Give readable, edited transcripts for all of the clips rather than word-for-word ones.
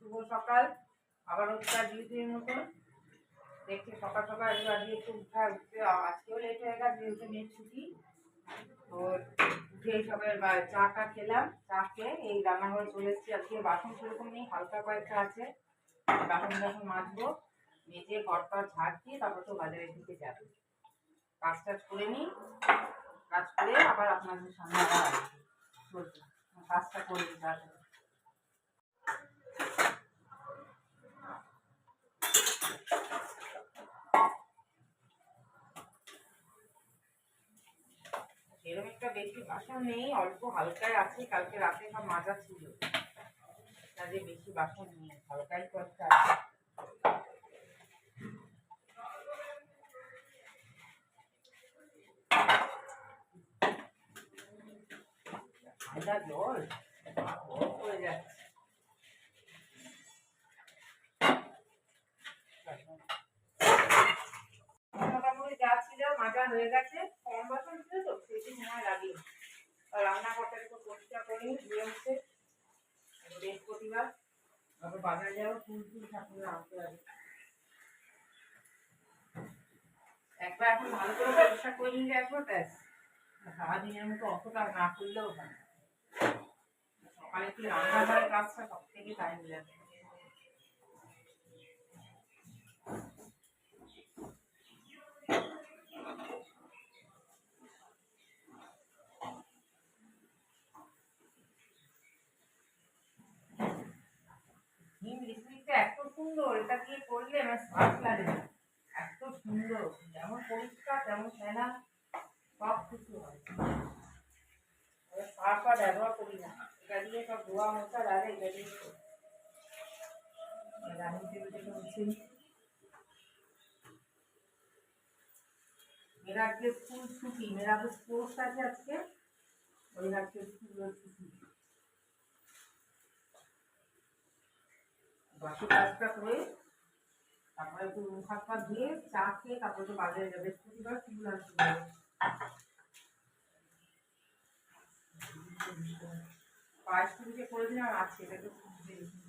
শুভ সকাল। আবারও তার ডিউটির মতন দেখছি সকাল সকাল আজকে একটু উঠতে আজকেও লেট হয়ে গেছে, যেহেতু মেয়ের ছুটি। তো উঠে সকালে চাটা খেলাম, চা খেয়ে এই রান্নাঘরে চলে এসেছি। আজকে বাসন সেরকম নেই, হালকা কয়েকটা আছে, বাসন মাজবো, মেজে ঘরটা ঝাড় দিয়ে তারপর তো বাজারের দিকে যাবো। কাজ টাজ করে নিই, কাজ করে আবার আপনাদের সামনে আবার আসবো, কাজটা করে দিতে হবে। এরকম একটা বেশি বাসন নেই, অল্প হালকায় আছে, কালকে রাতে সব মাজা ছিল, কাজে বেশি বাসন নেই, হালকাই কয়েকটা আছে। ঠান্ডা জল পড়ে যাচ্ছে। মোটামুটি যা ছিল মাজা হয়ে গেছে, কম বাসন ছিল তো সেটি সময় লাগে। রান্নাঘরটা একটু পরিষ্কার করে ধুয়ে উঠছে, বৃহস্পতিবার আবার বাজারে যাবো, ফুল ঠাকুর আনতে হবে। একবার এখন ভালো করে পরিষ্কার করে নিলে একবার ব্যাস, সারাদিনের মতো অতটা না করলেও হয়। সকালে কি রান্নাঘরের কাজটা সব থেকে টাইম লাগে। হিম লিকুইডটা এত সুন্দর, এটা দিয়ে করলে আমার শ্বাস লাগে না, এত সুন্দর, যেমন পরিষ্কার তেমন ফেনা, সব কিছু হয়। সার্ফ আর ব্যবহার করি না, এটা দিয়ে সব ধোয়া মোছা লাগে, এটা দিয়ে রান্নার টেবিলটাকে মুছে নিই। मेरा আজকে স্কুল ছুটি, मेरा তো স্পোর্টস আছে আজকে, ওই আজকে স্কুলের ছুটি। বাকি কাজটা করে তারপরে একটু মুখ হাত পা ধুয়ে চা খেয়ে তারপরে তো বাজারে যাবে, বৃহস্পতিবার ফুল আনতে যাবে। পায়েস পুরিকে করে দিলাম, আছে এটাকে ফুটতে দিই।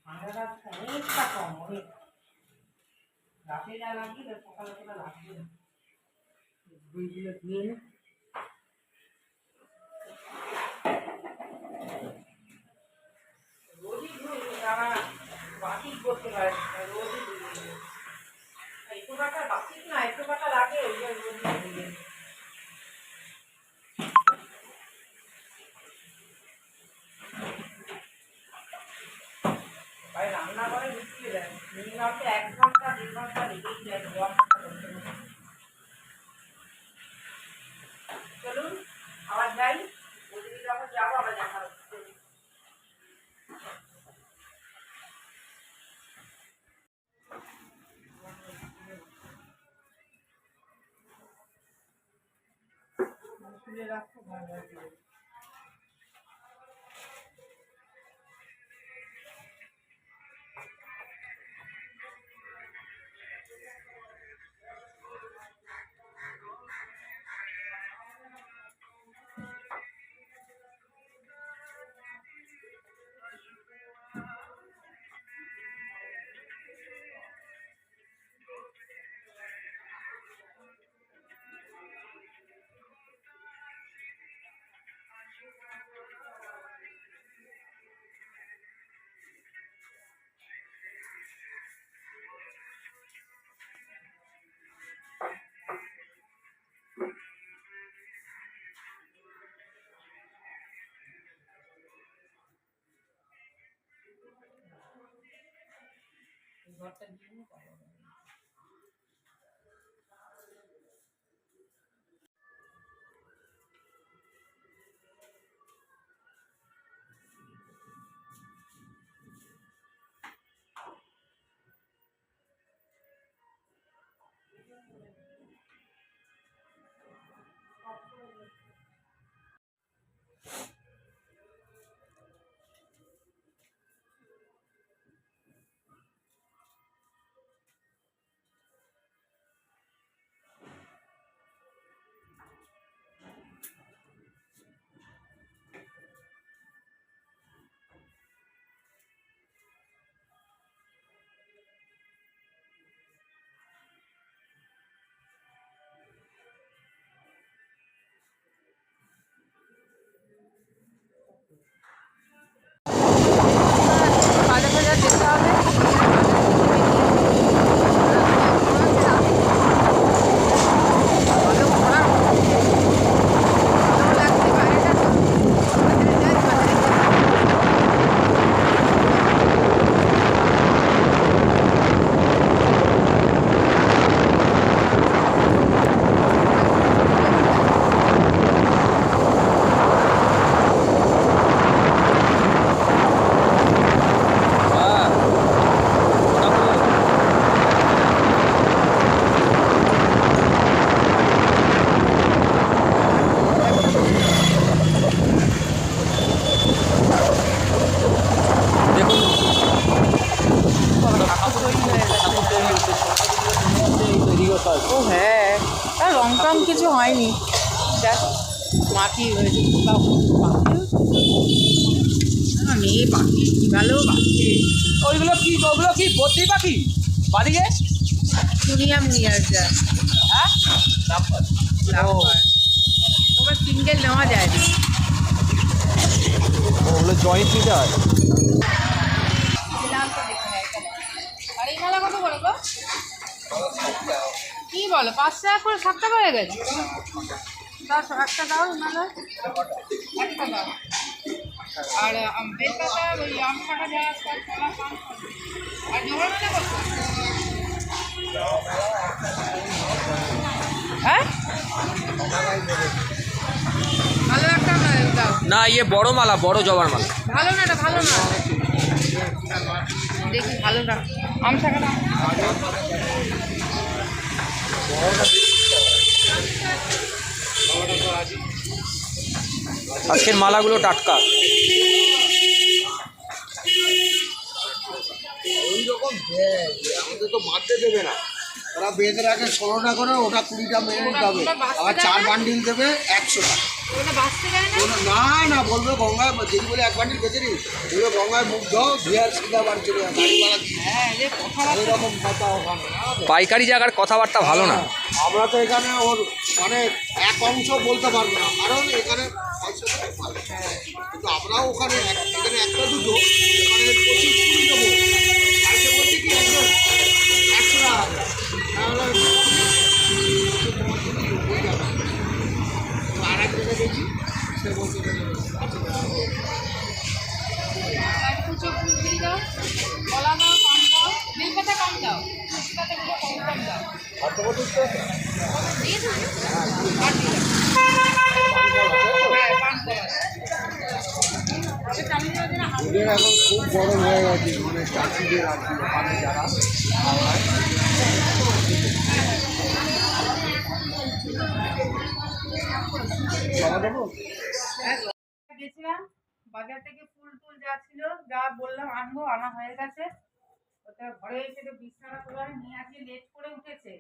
ঠান্ডাটা অনেকটা কম, অনেক রাতে যা লাগিয়ে সকালে সকালে লাগবে না। বইগুলো ধুয়ে নি, রোজই ধুই, তারা বাতিল করতে পারে, রোজই ধুই। একটু কাটা বাতিল না, একটু কাটা লাগে, ওইগুলো রোজই ধুয়ে। ভাই রান্না করে ঢুকিয়ে দেয়, মিনিমাম তো 1 ঘন্টা 1.5 ঘন্টা লেগেই যায় ধোয়া মোছা করতে করতে। চলুন আবার যাই, ওদিকে যখন যাবো আবার দেখা হচ্ছে। তুলে রাখতে ভালো লাগে। ঘরটা দিয়ে রং টং কিছু হয়নি, জাস্ট মাটি হয়েছে। মেয়ে পাখি কি ভালো পাখি। ওইগুলো কি বদ্রি পাখি বাড়িয়ে প্রিমিয়াম নিয়ে আসছে। হ্যাঁ ওবার সিঙ্গেল নেওয়া যায় না, ওগুলো জয়েন্ট নিতে হয়। আর এই মালা কত করে গো? কি বলো 5 টাকা করে 7 টাকা হয়ে গেছে? 10 একটা দাও মালা, একটা দাও। আর বেলপাতা ওই আম কাটা যা আছে কলা পান আর জোড়া মালা কত? হ্যাঁ ভালো একটা দাও না, ইয়ে বড় মালা, বড় জবার মালা। ভালো না, এটা ভালো না, দেখি ভালো না। আম শাখাটা আজকের মালাগুলো টাটকা। ওইরকম আমাদের তো বাড়তে দেবে না, ওরা বেঁধে রাখে 16টা করে, ওটা 20টা মেনে নিতে হবে। আবার 4 বান্ডিল দেবে 100 টাকা। না না বলবে গঙ্গায়, যদি বলে 1 বান্ডিল বেঁধে নিই, বলবে গঙ্গায় মুখ দাও ধুয়ে আর সিধা বাড়ি চলে যাবে, গাড়ি ভাড়া দিয়ে এরকম কথা ওখানে। পাইকারি জায়গার কথাবার্তা ভালো না। আমরা তো এখানে ওর মানে এক অংশ বলতে পারবো না, কারণ এখানে পয়সা ভালো। কিন্তু আমরাও ওখানে এখানে একটা দুটো ওখানে 25-20 দেবো, আরেকটা বলছে কি একজন 100 টাকা তাহলে আর এক জায়গায় দেখি সে বলছে কুচো ফুল দিয়ে দাও, কলা দাও, পান দাও, বেলপাতা কম দাও, বেলপাতাগুলো কম দাও। দিয়ে দাও। আর দিয়ে দাও। হ্যাঁ, পান কলা। ওদের এখন খুব গরম হয়ে গেছে, মানে চাষিদের আর কি ওখানে যারা গেছিলাম বাজার থেকে ফুল টুল যা ছিল, যা বললাম আনবো, আনা হয়ে গেছে। ওটা ঘরে এসে তো বিছানা তোলা নিয়ে আসি, লেট করে উঠেছে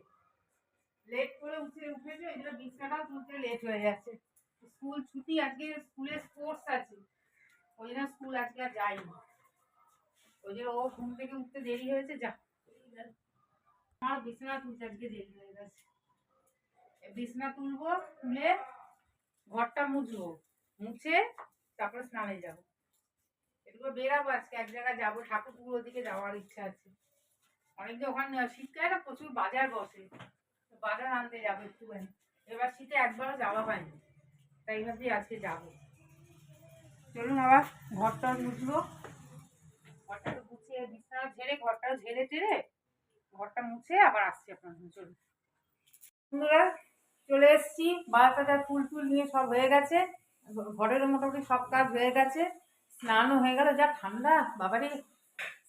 ওই জন্য বিছানাটাও তুলতে লেট হয়ে যাচ্ছে। স্কুল ছুটি, আজকে স্কুলে স্পোর্টস আছে, ওই জন্য স্কুল আজকে আর যায়নি। ওই জন্য ও ঘুম থেকে উঠতে দেরি হয়েছে, যা আমার বিছানা তুলতে আজকে দেরি হয়ে গেছে। বিছানা তুলবো, তুলে ঘরটা মুছবো, মুছে তারপরে স্নানে যাবো। এগুলো বেরাবো আজকে, এক জায়গায় যাবো, ঠাকুরপুর ওদিকে যাওয়ার ইচ্ছা আছে। অনেকদিন ওখানে শীতকালে না প্রচুর বাজার বসে, বাজার আনতে যাবো একটুখানি। এবার শীতে একবারও যাওয়া হয়নি, তাই ভাবছি আজকে যাবো। চলুন আবার ঘরটা মুছবো, ঘরটা মুছে বিছানা ঝেড়ে ঘরটা ঝেড়ে টেড়ে ঘরটা মুছে আবার আসছি আপনার। চলুন বন্ধুরা, চলে এসছি, বাজার ফুল টুল নিয়ে সব হয়ে গেছে, ঘরের মোটামুটি সব কাজ হয়ে গেছে, স্নানও হয়ে গেল। যা ঠান্ডা বাবারই,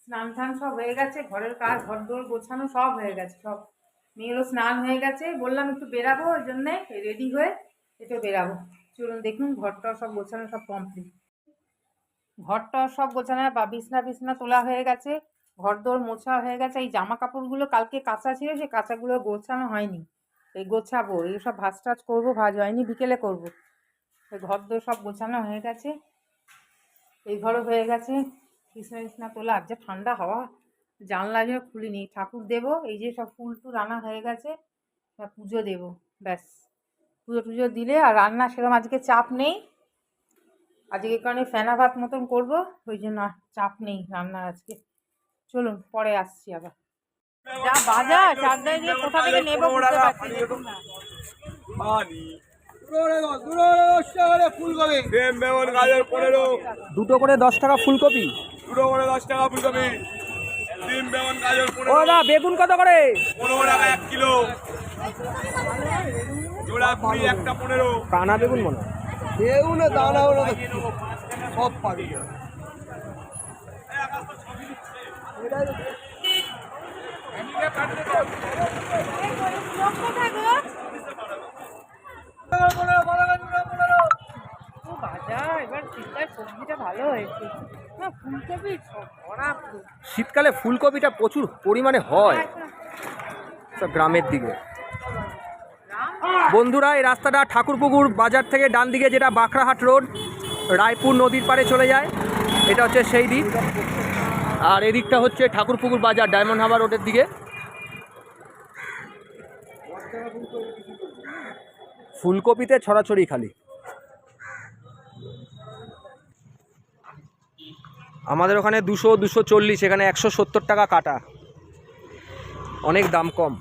স্নান টান সব হয়ে গেছে, ঘরের কাজ ঘর দোর গোছানো সব হয়ে গেছে, সব মেয়েরও স্নান হয়ে গেছে। বললাম একটু বেরাবো, ওই জন্যে রেডি হয়ে একটু বেরাবো। চলুন দেখুন ঘরটা সব গোছানো সব কমপ্লিট, ঘরটা সব গোছানো বা বিছনা তোলা হয়ে গেছে, ঘর দোর মোছা হয়ে গেছে। এই জামা কাপড়গুলো কালকে কাঁচা ছিল, সেই কাঁচাগুলো গোছানো হয়নি, এই গোছাবো, এই সব ভাজ টাজ করবো, ভাজ হয়নি, বিকেলে করবো। ঘর দোর সব গোছানো হয়ে গেছে, এই ঘরও হয়ে গেছে, বিছনা তোলা। আর যে ঠান্ডা হাওয়া, জানলা যেন খুলিনি। ঠাকুর দেবো, এই যে সব ফুল টুল আনা হয়ে গেছে, পুজো দেবো, ব্যাস। পুজো টুজো দিলে আর রান্না সেরকম আজকে চাপ নেই, আজকে কারণে ফেনা ভাত মতন করবো, ওই জন্য চাপ নেই রান্নার আজকে। চলুন পরে আসছি আবার। যা বাজার চারদায় দিয়ে কোথা থেকে নেবো বুঝতে পারছি দেখুন না। দুটো করে 10 টাকা ফুলকপি, ও না বেগুন কত করে? 15 টাকা 1 কিলো, জোড়া 20 একটা 15। কানা বেগুন মনে হয়। বেগুনে দানা হলো সব পাবি। শীতকালে ফুলকপিটা প্রচুর পরিমাণে হয় সব গ্রামের দিকে। বন্ধুরা এই রাস্তাটা ঠাকুরপুকুর বাজার থেকে ডান দিকে যেটা বাঁকড়াহাট রোড রায়পুর নদীর পাড়ে চলে যায়, এটা হচ্ছে সেই দিক। আর এদিকটা হচ্ছে ঠাকুরপুকুর বাজার ডায়মন্ড হারবার রোডের দিকে। ফুলকপিতে ছড়াছড়ি খালি। আমাদের ওখানে 200-240, এখানে 170 টাকা কাটা, অনেক দাম কম।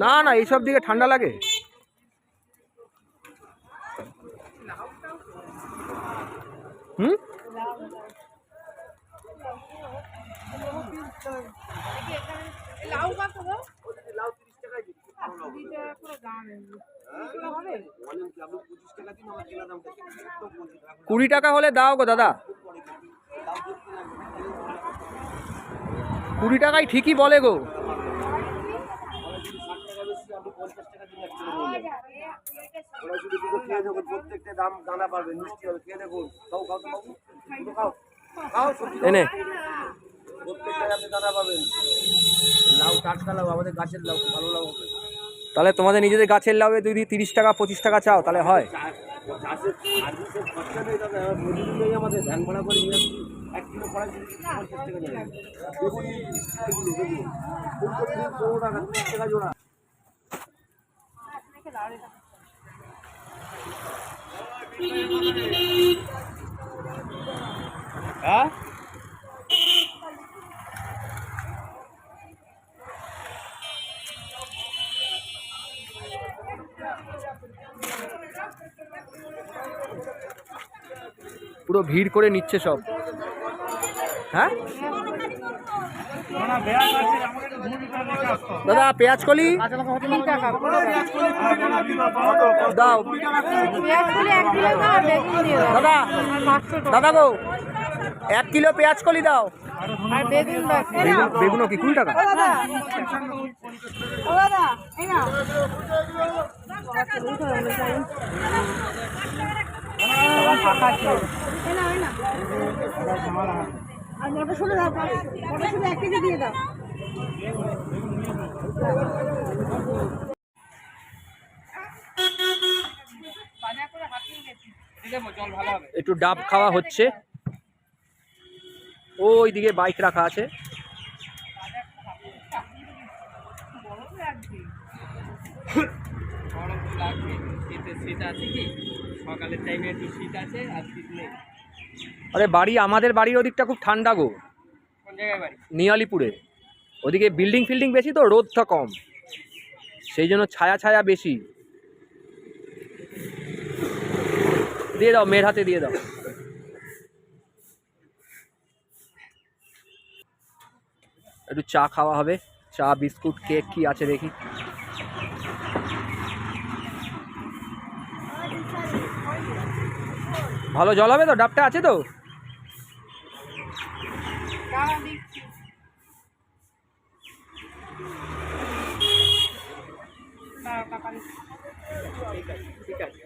না না, এইসব দিকে ঠান্ডা লাগে। হুম, কুড়ি টাকা হলে দাও গো দাদা, 20 টাকায় ঠিকই বলে গো। এনে লাউ টাটকা লাউ, আমাদের গাছের লাউ, ভালো লাউ হবে। তাহলে তোমাদের নিজেদের গাছের লাউয়ে যদি 30 টাকা 25 টাকা চাও তাহলে হয়। চাষের সার্ভিসের খরচা নেই, তবে মজুরি নেই আমাদের, ধান ভাড়া করে নিয়ে আসছি। 1 কিলো কড়াই 50 টাকা নেই, বেগুন 30 টাকা কিলো, বেগুন ফুলকপি 15 টাকা, 30 টাকা জোড়া। হ্যাঁ, পুরো ভিড় করে নিচ্ছে সব। হ্যাঁ দাদা, পেঁয়াজ কলি দাও দাদা। দাদা গো, 1 কিলো পেঁয়াজ কলি দাও। বেগুনও কি 20 টাকা? আর মটরশুঁটি দাও, মটরশুঁটি 1 কেজি দিয়ে দাও। একটু ডাব খাওয়া হচ্ছে। ওই দিকে বাইক রাখা আছে। আরে বাড়ি, আমাদের বাড়ির ওদিকটা খুব ঠান্ডা গো। নিয়ালিপুরে ওদিকে বিল্ডিং ফিল্ডিং বেশি, তো রোদটা কম, সেই জন্য ছায়া ছায়া বেশি। দিয়ে দাও, মেয়ের হাতে দিয়ে দাও। একটু চা খাওয়া হবে, চা বিস্কুট কেক কি আছে দেখি। ভালো জল হবে তো? ডাবটা আছে তো? ঠিক আছে।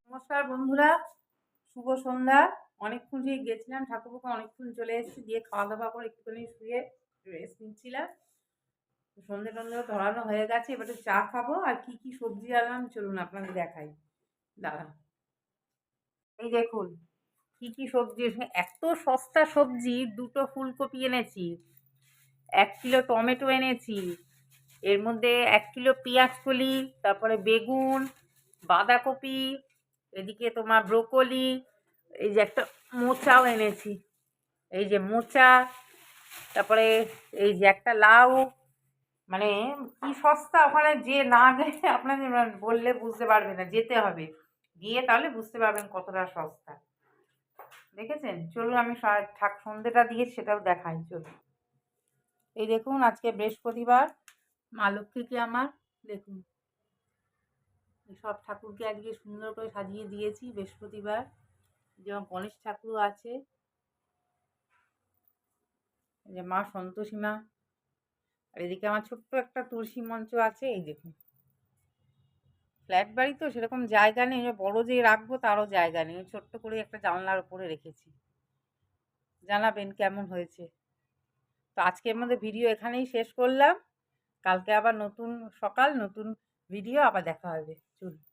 নমস্কার বন্ধুরা, শুভ সন্ধ্যা। অনেকক্ষণ যে গেছিলাম ঠাকুরকে, অনেকক্ষণ চলে এসেছি, দিয়ে খাওয়া দাওয়া করে একটুখানি শুয়ে রেস্ট নিচ্ছিলাম। সন্ধ্যে টন্ধে ধরানো হয়ে গেছে, এবার একটু চা খাবো। আর কি কি সবজি আনলাম চলুন আপনাদের দেখাই, দাঁড়ান। এই দেখুন কি কি সবজি, এত সস্তা সবজি। 2টো ফুলকপি এনেছি, 1 কিলো টমেটো এনেছি, এর মধ্যে 1 কিলো পেঁয়াজ কলি, তারপরে বেগুন, বাঁধাকপি, এদিকে তোমার ব্রোকলি, এই যে একটা মোচাও এনেছি, এই যে মোচা, তারপরে এই যে একটা লাউ। মানে কি সস্তা, ওখানে যে না গেলে আপনাদের বললে বুঝতে পারবে না, যেতে হবে, গিয়ে তাহলে বুঝতে পারবেন কতটা সস্তা। দেখেছেন? চলুন আমি সন্ধ্যেটা দিয়ে সেটাও দেখাই, চলুন। এই দেখুন আজকে বৃহস্পতিবার, মা লক্ষ্মীকে আমার দেখুন সব ঠাকুরকে আজকে সুন্দর করে সাজিয়ে দিয়েছি। বৃহস্পতিবার, যেমন গণেশ ঠাকুরও আছে, যে মা সন্তোষী মা, আর এদিকে আমার ছোট্ট একটা তুলসী মঞ্চ আছে। এই দেখুন ফ্ল্যাট বাড়ি তো সেরকম জায়গা নেই, বড় যে রাখবো তারও জায়গা নেই, ছোট্ট করে একটা জানলার উপরে রেখেছি। জানাবেন কেমন হয়েছে। তো আজকের মধ্যে ভিডিও এখানেই শেষ করলাম। কালকে আবার নতুন সকাল, নতুন ভিডিও আবার দেখা হবে। চলুন।